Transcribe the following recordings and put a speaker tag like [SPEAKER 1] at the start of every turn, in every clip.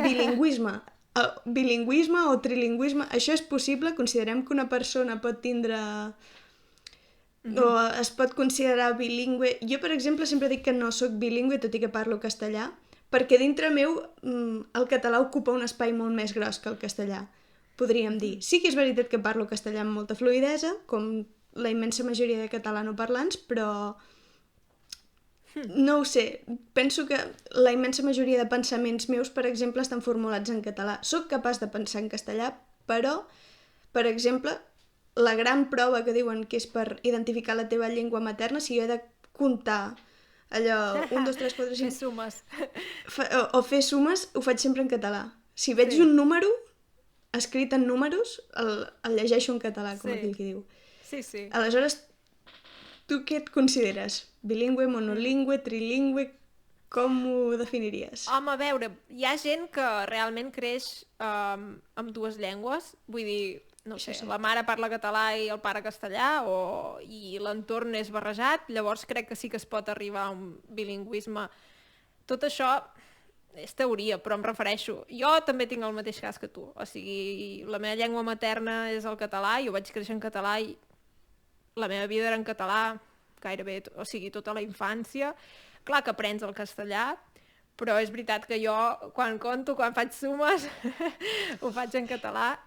[SPEAKER 1] bilingüisme. Bilingüisme o trilingüisme, això és possible? Considerem que una persona pot tindre... o es pot considerar bilingüe. Jo, per exemple, sempre dic que no sóc bilingüe, tot i que parlo castellà, perquè dintre meu el català ocupa un espai molt més gros que el castellà, podríem dir. Sí que és veritat que parlo castellà amb molta fluïdesa, com la immensa majoria de catalanoparlants, però no ho sé, penso que la immensa majoria de pensaments meus, per exemple, estan formulats en català. Soc capaç de pensar en castellà, però, per exemple, la gran prova que diuen que és per identificar la teva llengua materna, si jo he de comptar allò, 1, 2, 3, 4,
[SPEAKER 2] Fer
[SPEAKER 1] 5...
[SPEAKER 2] sumes.
[SPEAKER 1] o fer sumes, ho faig sempre en català. Si veig
[SPEAKER 2] Sí.
[SPEAKER 1] un número escrit en números, el llegeixo en català, com
[SPEAKER 2] Sí.
[SPEAKER 1] aquell que diu.
[SPEAKER 2] Sí, sí.
[SPEAKER 1] Aleshores, tu què et consideres? Bilingüe, monolingüe, trilingüe? Com ho definiries?
[SPEAKER 2] Home, a veure, hi ha gent que realment creix amb dues llengües, vull dir, no
[SPEAKER 1] Això
[SPEAKER 2] sé,
[SPEAKER 1] sí.
[SPEAKER 2] la mare parla català i el pare castellà, i l'entorn és barrejat, llavors crec que sí que es pot arribar a un bilingüisme. Tot això és teoria, però em refereixo. Jo també tinc el mateix cas que tu, o sigui, la meva llengua materna és el català, jo vaig créixer en català i la meva vida era en català gairebé, o sigui, tota la infància. Clar que aprens el castellà, però és veritat que jo, quan conto, quan faig sumes, ho faig en català.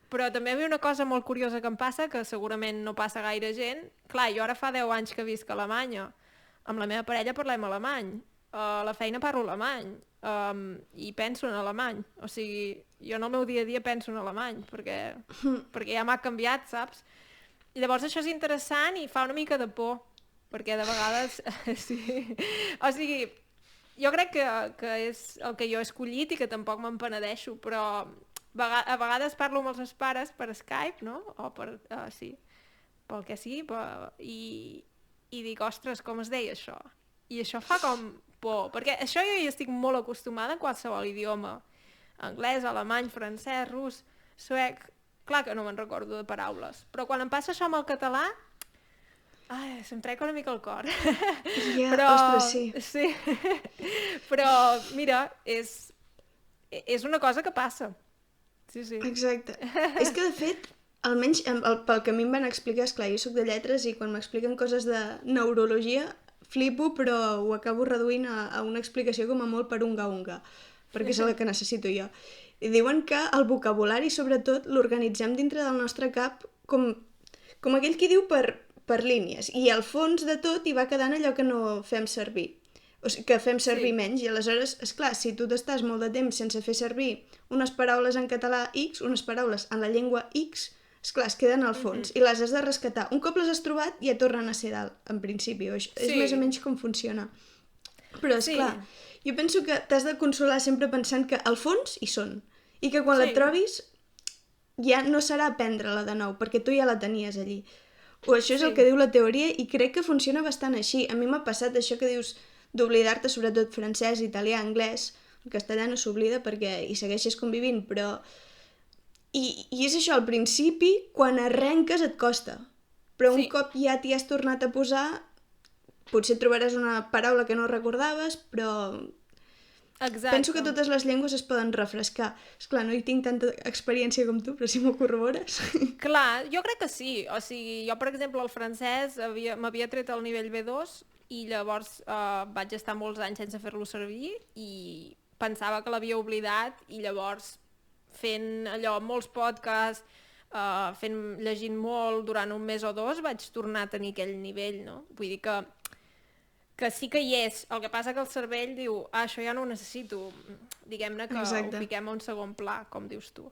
[SPEAKER 2] Però també hi havia una cosa molt curiosa que em passa, que segurament no passa gaire gent. Clar, jo ara fa 10 anys que visc a Alemanya. Amb la meva parella parlem alemany. A la feina parlo alemany. I penso en alemany. O sigui, jo en el meu dia a dia penso en alemany, perquè ja m'ha canviat, saps? I llavors això és interessant i fa una mica de por, perquè de vegades... sí. O sigui, jo crec que és el que jo he escollit i que tampoc me'n penedeixo, però a vegades parlo amb els meus pares per Skype, no? O per... sí, pel que sí, i dic, ostres, com es deia això? I això fa com por, perquè això jo hi estic molt acostumada en qualsevol idioma. Anglès, alemany, francès, rus, suec... Clar que no me'n recordo de paraules, però quan em passa això amb el català, ai, se'm trec una mica el cor.
[SPEAKER 1] Ja,
[SPEAKER 2] Però,
[SPEAKER 1] ostres, sí.
[SPEAKER 2] sí. Però, mira, és una cosa que passa. Sí, sí.
[SPEAKER 1] Exacte. És que, de fet, almenys pel que a mi em van explicar, esclar, jo soc de lletres i quan m'expliquen coses de neurologia flipo, però ho acabo reduint a una explicació com a molt per unga-unga, perquè és la que necessito jo. I diuen que el vocabulari, sobretot, l'organitzem dintre del nostre cap com aquell qui diu per línies. I al fons de tot hi va quedant allò que no fem servir. O sigui, que fem servir menys. I aleshores, esclar, si tu t'estàs molt de temps sense fer servir unes paraules en català X, unes paraules en la llengua X, esclar, es queden al fons i les has de rescatar. Un cop les has trobat, ja tornen a ser dalt, en principi. És més o menys com funciona. Però, esclar, jo penso que t'has de consolar sempre pensant que al fons hi són. I que quan la trobis ja no serà aprendre-la de nou, perquè tu ja la tenies allí. O això és el que diu la teoria i crec que funciona bastant així. A mi m'ha passat això que dius d'oblidar-te, sobretot francès, italià, anglès. El castellà no s'oblida perquè hi segueixes convivint, però... I és això, al principi, quan arrenques et costa. Però un cop ja t'hi has tornat a posar, potser trobaràs una paraula que no recordaves, però...
[SPEAKER 2] Exacte.
[SPEAKER 1] Penso que totes les llengües es poden refrescar. Esclar, no hi tinc tanta experiència com tu, però si m'ho corrobores...
[SPEAKER 2] Clar, jo crec que sí. O sigui, jo, per exemple, el francès m'havia tret el nivell B2 i llavors vaig estar molts anys sense fer-lo servir i pensava que l'havia oblidat i llavors fent allò, molts podcasts, llegint molt durant un mes o dos, vaig tornar a tenir aquell nivell, no? Vull dir que sí que hi és, el que passa que el cervell diu això ja no ho necessito, diguem-ne que ho fiquem a un segon pla, com dius tu.